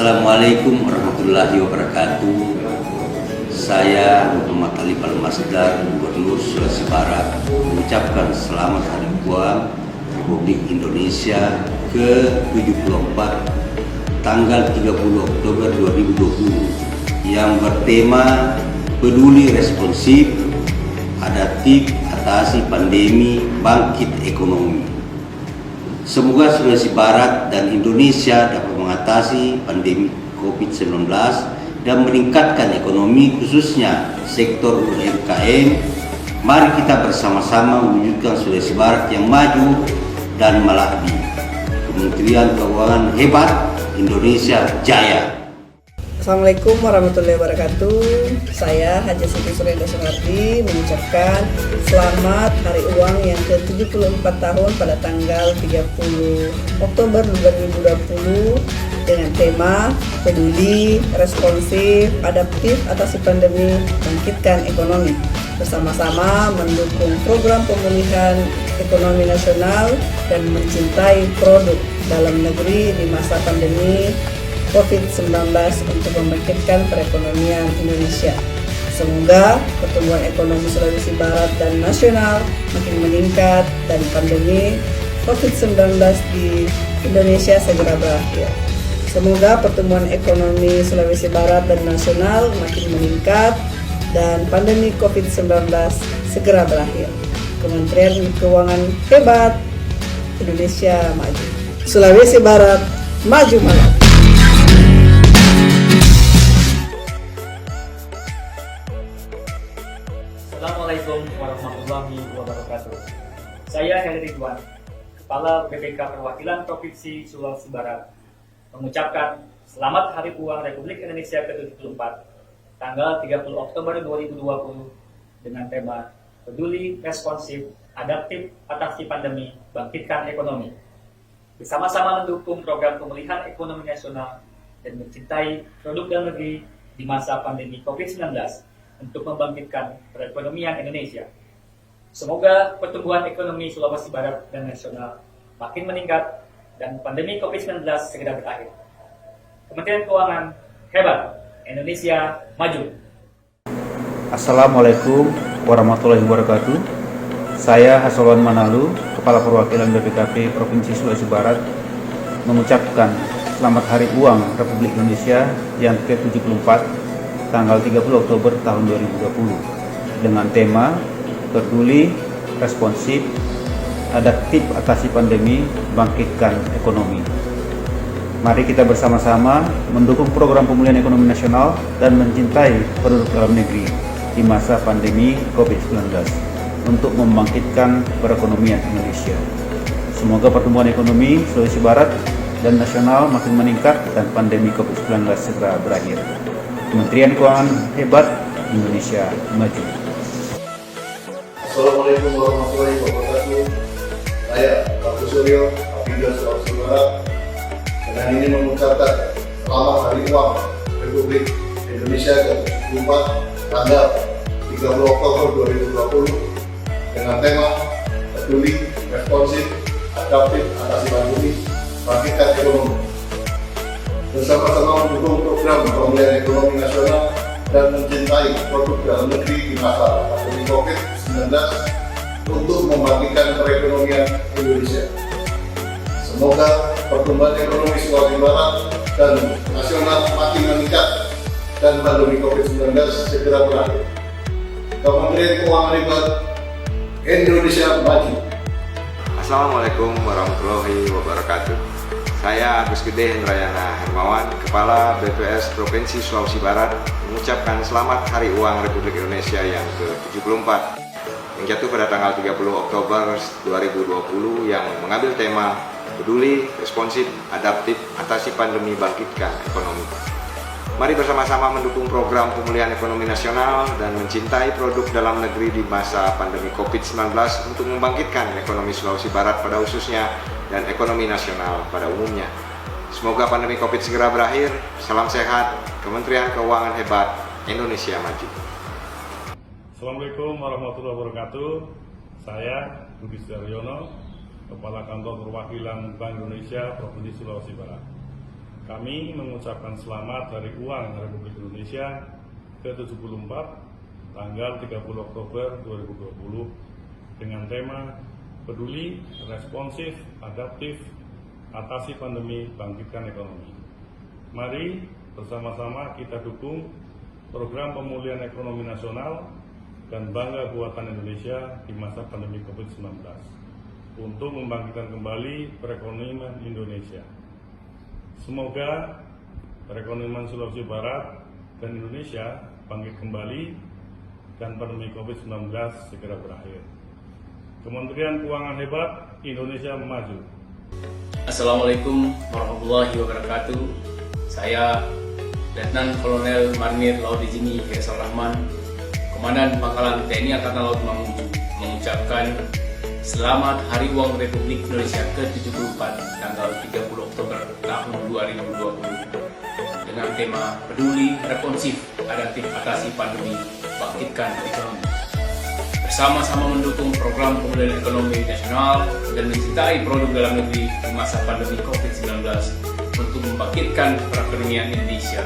Assalamualaikum warahmatullahi wabarakatuh. Saya Muhammad Ali Palmasdar, Gubernur Sulawesi Barat, mengucapkan selamat Hari Uang Republik Indonesia ke-74 tanggal 30 Oktober 2020 yang bertema peduli responsif, adaptif, atasi pandemi, bangkit ekonomi. Semoga Sulawesi Barat dan Indonesia dapat mengatasi pandemi COVID-19 dan meningkatkan ekonomi khususnya sektor UMKM. Mari kita bersama-sama mewujudkan Sulawesi Barat yang maju dan melahirkan Kementerian Keuangan hebat, Indonesia jaya. Assalamualaikum warahmatullahi wabarakatuh. Saya Haji Siti Surenda Sunardi mengucapkan selamat Hari Uang yang ke-74 tahun pada tanggal 30 Oktober 2020 dengan tema peduli, responsif, adaptif, atasi pandemi, bangkitkan ekonomi. Bersama-sama mendukung program pemulihan ekonomi nasional dan mencintai produk dalam negeri di masa pandemi COVID-19 untuk membangkitkan perekonomian Indonesia. Semoga pertumbuhan ekonomi Sulawesi Barat dan nasional makin meningkat dan pandemi COVID-19 di Indonesia segera berakhir. Semoga pertumbuhan ekonomi Sulawesi Barat dan nasional makin meningkat dan pandemi COVID-19 segera berakhir. Kementerian Keuangan hebat, Indonesia maju. Sulawesi Barat maju malam. Assalamualaikum warahmatullahi wabarakatuh. Saya Heri Ridwan, Kepala BPK Perwakilan Provinsi Sulawesi Barat, mengucapkan Selamat Hari Uang Republik Indonesia ke-74 tanggal 30 Oktober 2020 dengan tema Peduli, Responsif, Adaptif, Atasi Pandemi, Bangkitkan Ekonomi. Bersama-sama mendukung program pemulihan ekonomi nasional dan mencintai produk dalam negeri di masa pandemi COVID-19 untuk membangkitkan perekonomian Indonesia. Semoga pertumbuhan ekonomi Sulawesi Barat dan nasional makin meningkat dan pandemi COVID-19 segera berakhir. Kementerian Keuangan hebat, Indonesia maju. Assalamualaikum warahmatullahi wabarakatuh. Saya Hasolwan Manalu, Kepala Perwakilan BPKP Provinsi Sulawesi Barat, mengucapkan Selamat Hari Uang Republik Indonesia yang ke-74 tanggal 30 Oktober tahun 2020 dengan tema peduli, responsif, adaptif atasi pandemi, bangkitkan ekonomi. Mari kita bersama-sama mendukung program pemulihan ekonomi nasional dan mencintai produk dalam negeri di masa pandemi COVID-19 untuk membangkitkan perekonomian Indonesia. Semoga pertumbuhan ekonomi Sulawesi Barat dan nasional makin meningkat dan pandemi COVID-19 segera berakhir. Kementerian Keuangan hebat, Indonesia maju. Assalamualaikum warahmatullahi wabarakatuh. Saya Pak Suryo, Kapolda Sulawesi Barat, dengan ini mengucapkan Selamat Hari Uang Republik Indonesia ke-74 tanggal 30 Oktober 2020 dengan tema peduli, responsif, adaptif, atasi pandemi, bangkitkan ekonomi. Bersama-sama mendukung program pemulihan ekonomi nasional dan mencintai produk dalam negeri di masa pandemi COVID-19 untuk membangkitkan perekonomian Indonesia. Semoga pertumbuhan ekonomi Sulawesi Barat dan nasional makin meningkat dan pandemi COVID-19 segera berakhir. Kementerian Keuangan hebat, Indonesia maju. Assalamualaikum warahmatullahi wabarakatuh. Saya Agus Gede Hendrayana Hermawan, Kepala BPS Provinsi Sulawesi Barat, mengucapkan Selamat Hari Uang Republik Indonesia yang ke-74 yang jatuh pada tanggal 30 Oktober 2020 yang mengambil tema peduli, responsif, adaptif, atasi pandemi, bangkitkan ekonomi. Mari bersama-sama mendukung program pemulihan ekonomi nasional dan mencintai produk dalam negeri di masa pandemi COVID-19 untuk membangkitkan ekonomi Sulawesi Barat pada khususnya dan ekonomi nasional pada umumnya. Semoga pandemi COVID segera berakhir. Salam sehat, Kementerian Keuangan hebat, Indonesia maju. Assalamualaikum warahmatullahi wabarakatuh. Saya Budi Setiaryono, Kepala Kantor Perwakilan Bank Indonesia Provinsi Sulawesi Barat. Kami mengucapkan selamat Hari Uang Republik Indonesia ke-74 tanggal 30 Oktober 2020 dengan tema Peduli, Responsif, Adaptif, Atasi Pandemi, Bangkitkan Ekonomi. Mari bersama-sama kita dukung program pemulihan ekonomi nasional dan bangga buatan Indonesia di masa pandemi COVID-19 untuk membangkitkan kembali perekonomian Indonesia. Semoga perekonomian Sulawesi Barat dan Indonesia bangkit kembali dan pandemi COVID-19 segera berakhir. Kementerian Keuangan hebat, Indonesia maju. Assalamualaikum warahmatullahi wabarakatuh. Saya Letnan Kolonel Marinir Laut Jimmy Faisal Rahman, Komandan Pangkalan TNI Angkatan Laut Mamuju, mengucapkan Selamat Hari Uang Republik Indonesia ke-74 tanggal 30 Oktober tahun 2020 dengan tema Peduli, Responsif, Adaptif, Atasi Pandemi, Bangkitkan Ekonomi. Bersama-sama mendukung program pemulihan ekonomi nasional dan mencintai produk dalam negeri di masa pandemi COVID-19 untuk membangkitkan perekonomian Indonesia.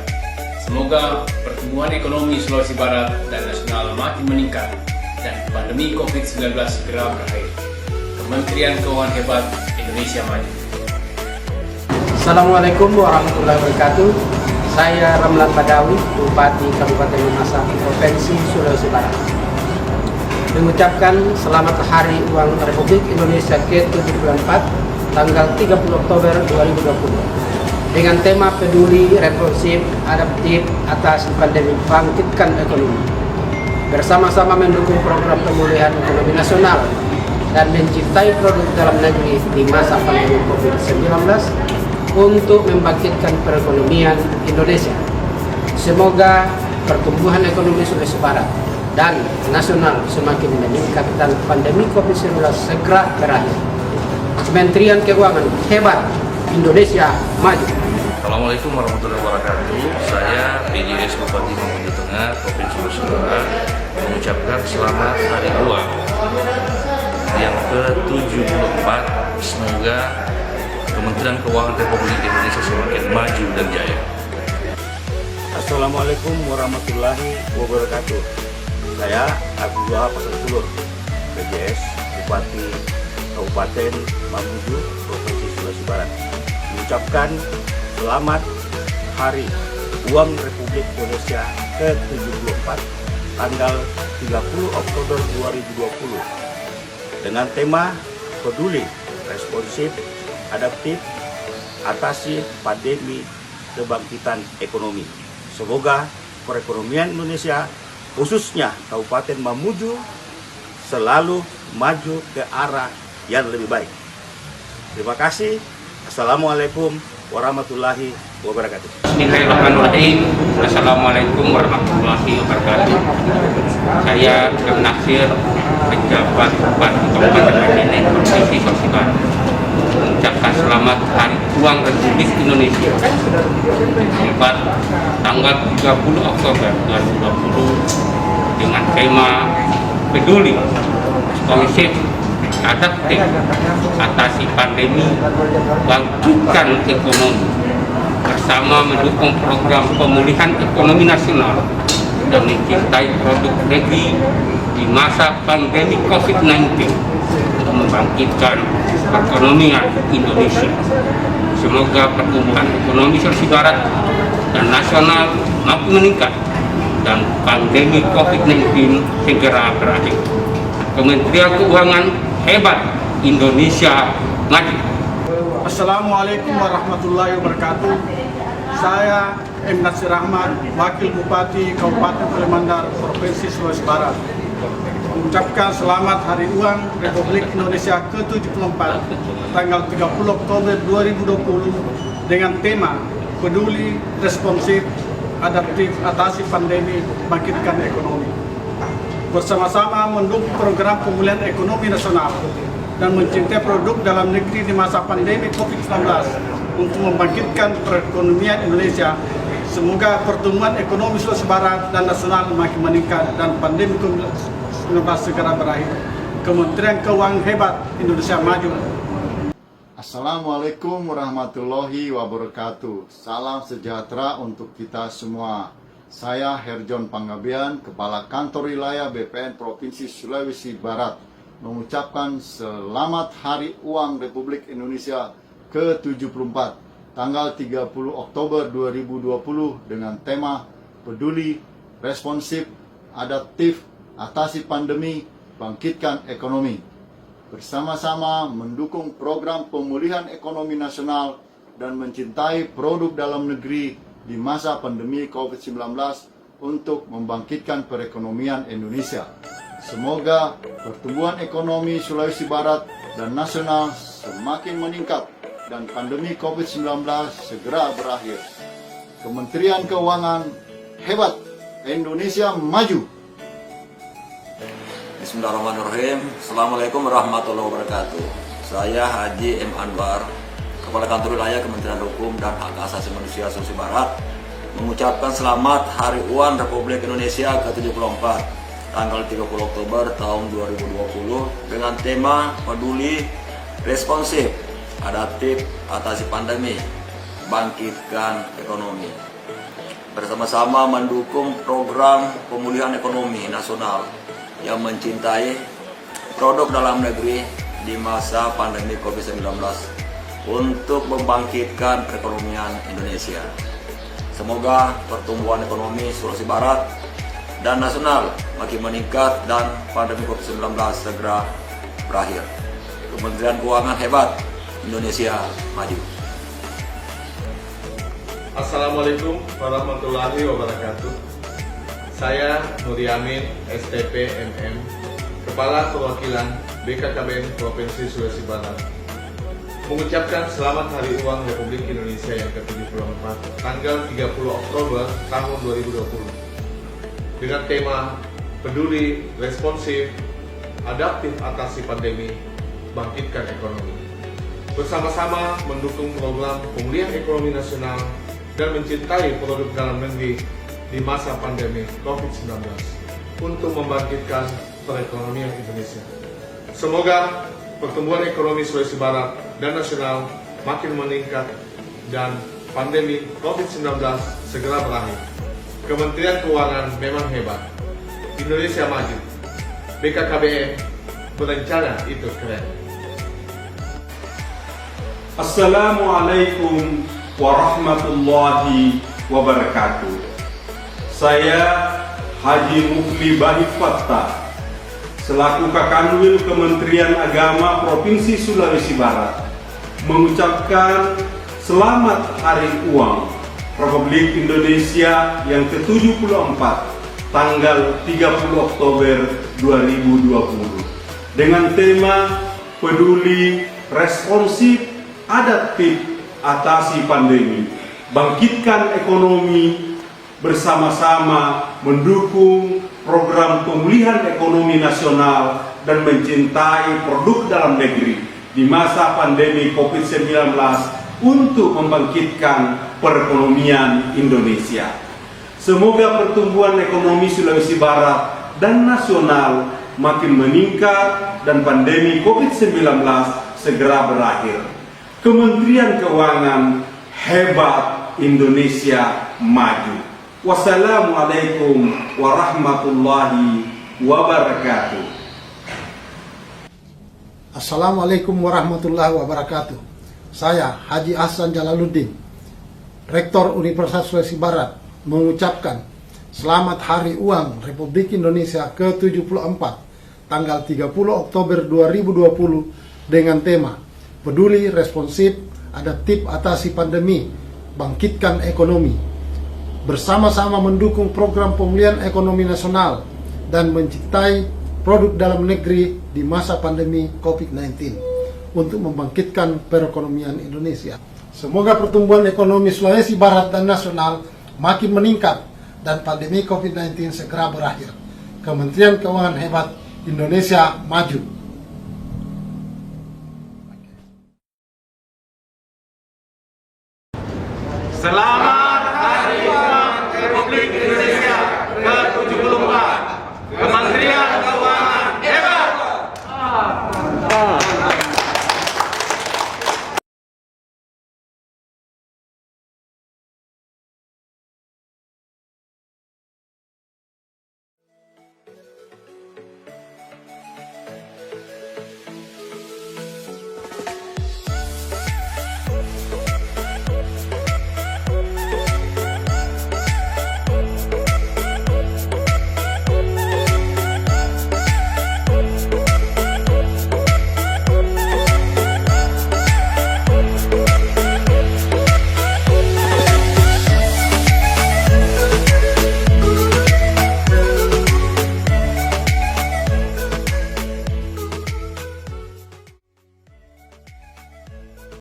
Semoga pertumbuhan ekonomi Sulawesi Barat dan nasional makin meningkat dan pandemi COVID-19 segera berakhir. Kementerian Keuangan hebat, Indonesia maju. Assalamualaikum warahmatullahi wabarakatuh. Saya Ramlan Badawi, Bupati Kabupaten Mamasa, Provinsi Sulawesi Barat, mengucapkan Selamat Hari Uang Republik Indonesia ke-74 tanggal 30 Oktober 2020 dengan tema Peduli, Responsif, Adaptif, Atasi Pandemi, Bangkitkan Ekonomi. Bersama-sama mendukung program pemulihan ekonomi nasional dan mencintai produk dalam negeri di masa pandemi COVID-19 untuk membangkitkan perekonomian Indonesia. Semoga pertumbuhan ekonomi Sulawesi Barat dan nasional semakin meningkat dan pandemi COVID-19 segera berakhir. Kementerian Keuangan hebat, Indonesia maju. Assalamualaikum warahmatullahi wabarakatuh. Saya PJS Bupati Mamuju Tengah, Provinsi Sulawesi Barat, mengucapkan Selamat Hari Uang yang ke-74. Semoga Kementerian Keuangan Republik Indonesia semakin maju dan jaya. Assalamualaikum warahmatullahi wabarakatuh. Saya Abdullah Pasar Tulur, PJS Bupati Kabupaten Mamuju, Provinsi Sulawesi Barat, mengucapkan Selamat Hari Uang Republik Indonesia ke-74 tanggal 30 Oktober 2020 dengan tema Peduli, Responsif, Adaptif, Atasi Pandemi, Kebangkitan Ekonomi. Semoga perekonomian Indonesia, khususnya Kabupaten Mamuju, selalu maju ke arah yang lebih baik. Terima kasih. Assalamualaikum warahmatullahi wabarakatuh. Bismillahirrahmanirrahim. Assalamualaikum warahmatullahi wabarakatuh. Saya Kang Nasir, pejabat Bupati Kabupaten Majene, Provinsi Sulawesi Barat, mengucapkan Selamat Hari Uang Republik Indonesia ke-74 tanggal 30 Oktober 2020 dengan tema Peduli, Responsif, Adaptif, Atasi Pandemi, Bangkitkan Ekonomi, bersama mendukung program pemulihan ekonomi nasional dan mencintai produk negeri di masa pandemi COVID-19 untuk membangkitkan perekonomian Indonesia. Semoga pertumbuhan ekonomi Sulawesi Barat dan nasional makin meningkat dan pandemi COVID-19 segera berakhir. Kementerian Keuangan hebat, Indonesia maju. Assalamualaikum warahmatullahi wabarakatuh. Saya M. Nasir Rahman, Wakil Bupati Kabupaten Kuala Provinsi Sulawesi Barat, mengucapkan Selamat Hari Uang Republik Indonesia ke-74 tanggal 30 Oktober 2020 dengan tema Peduli, Responsif, Adaptif, Atasi Pandemi, Bangkitkan Ekonomi. Bersama-sama mendukung program pemulihan ekonomi nasional dan mencintai produk dalam negeri di masa pandemi COVID-19 untuk membangkitkan perekonomian Indonesia. Semoga pertumbuhan ekonomi Sulawesi Barat dan nasional makin meningkat dan pandemi COVID-19 segera berakhir. Kementerian Keuangan hebat, Indonesia maju. Assalamualaikum warahmatullahi wabarakatuh. Salam sejahtera untuk kita semua. Saya Herjon Panggabean, Kepala Kantor Wilayah BPN Provinsi Sulawesi Barat, mengucapkan Selamat Hari Uang Republik Indonesia ke-74, tanggal 30 Oktober 2020 dengan tema Peduli, Responsif, Adaptif, Atasi Pandemi, Bangkitkan Ekonomi. Bersama-sama mendukung program pemulihan ekonomi nasional dan mencintai produk dalam negeri di masa pandemi COVID-19 untuk membangkitkan perekonomian Indonesia. Semoga pertumbuhan ekonomi Sulawesi Barat dan nasional semakin meningkat dan pandemi COVID-19 segera berakhir. Kementerian Keuangan hebat, Indonesia maju. Bismillahirrahmanirrahim. Assalamualaikum warahmatullahi wabarakatuh. Saya Haji M. Anwar, Kepala Kantor Wilayah Kementerian Hukum dan Hak Asasi Manusia Sulawesi Barat, mengucapkan Selamat Hari Uang Republik Indonesia ke-74, tanggal 30 Oktober tahun 2020 dengan tema Peduli, Responsif, Adaptif, Atasi Pandemi, Bangkitkan Ekonomi. Bersama-sama mendukung program pemulihan ekonomi nasional yang mencintai produk dalam negeri di masa pandemi COVID-19 untuk membangkitkan perekonomian Indonesia. Semoga pertumbuhan ekonomi Sulawesi Barat dan nasional makin meningkat dan pandemi COVID-19 segera berakhir. Kementerian Keuangan hebat, Indonesia maju. Assalamualaikum warahmatullahi wabarakatuh. Saya Nuri Amin, STP MM, Kepala Perwakilan BKKBN Provinsi Sulawesi Barat, mengucapkan Selamat Hari Uang Republik Indonesia yang ke-74, tanggal 30 Oktober tahun 2020, dengan tema Peduli, Responsif, Adaptif, Atasi Pandemi, Bangkitkan Ekonomi. Bersama-sama mendukung program pemulihan ekonomi nasional dan mencintai produk dalam negeri di masa pandemi COVID-19 untuk membangkitkan perekonomian Indonesia. Semoga pertumbuhan ekonomi Sulawesi Barat dan nasional makin meningkat dan pandemi COVID-19 segera berakhir. Kementerian Keuangan memang hebat, Indonesia maju, BKKBN berencana itu keren. Assalamualaikum warahmatullahi wabarakatuh. Saya Haji Mukli Bahid Fattah, selaku Kakanwil Kementerian Agama Provinsi Sulawesi Barat, mengucapkan Selamat Hari Uang Republik Indonesia yang ke-74, tanggal 30 Oktober 2020, dengan tema Peduli, Responsif, Adaptif, Atasi Pandemi, Bangkitkan Ekonomi, bersama-sama mendukung program pemulihan ekonomi nasional dan mencintai produk dalam negeri di masa pandemi COVID-19 untuk membangkitkan perekonomian Indonesia. Semoga pertumbuhan ekonomi Sulawesi Barat dan nasional makin meningkat dan pandemi COVID-19 segera berakhir. Kementerian Keuangan hebat, Indonesia maju. Wassalamualaikum warahmatullahi wabarakatuh. Assalamualaikum warahmatullahi wabarakatuh. Saya Haji Ahsan Jalaluddin, Rektor Universitas Sulawesi Barat, mengucapkan Selamat Hari Uang Republik Indonesia ke-74, tanggal 30 Oktober 2020 dengan tema Peduli, Responsif, Adaptif, Atasi Pandemi, Bangkitkan Ekonomi. Bersama-sama mendukung program pemulihan ekonomi nasional dan mencintai produk dalam negeri di masa pandemi COVID-19 untuk membangkitkan perekonomian Indonesia. Semoga pertumbuhan ekonomi Sulawesi Barat dan nasional makin meningkat dan pandemi COVID-19 segera berakhir. Kementerian Keuangan hebat, Indonesia maju. Selamat